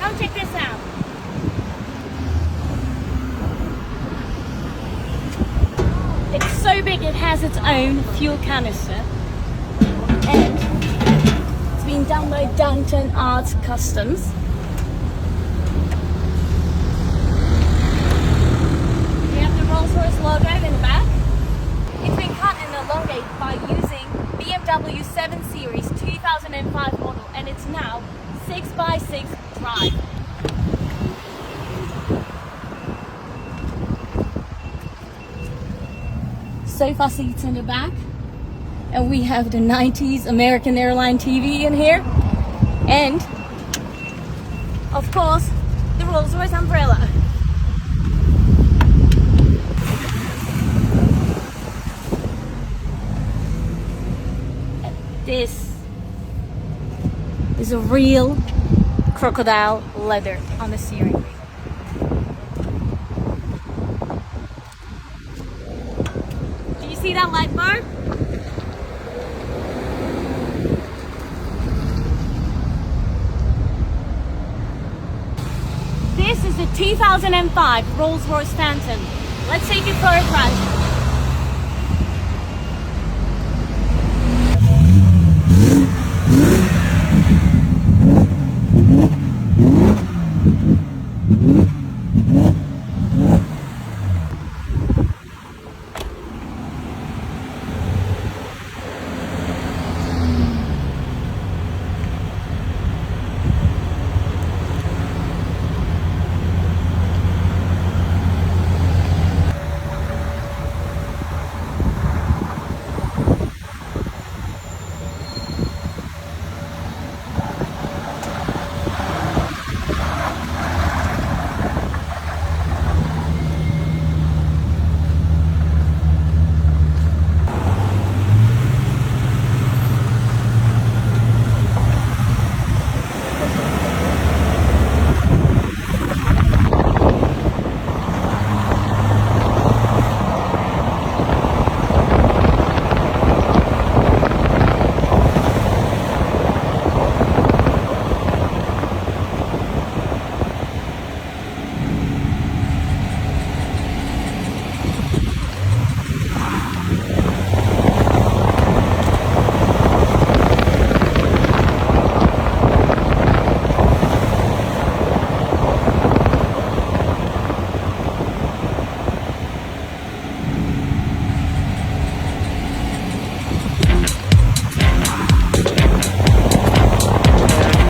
Now check this out. It's so big it has its own fuel canister, and it's been done by Downton Arts Customs. We have the Rolls-Royce logo in the back. It's been cut and elongated by using BMW 7 Series 2005 model, and it's now 6x6 drive. Sofa seats in the back, and we have the 90s American Airline TV in here, and of course the Rolls-Royce umbrella. This is a real crocodile leather on the steering wheel. Do you see that light bar? This is the 2005 Rolls-Royce Phantom. Let's take it for a ride.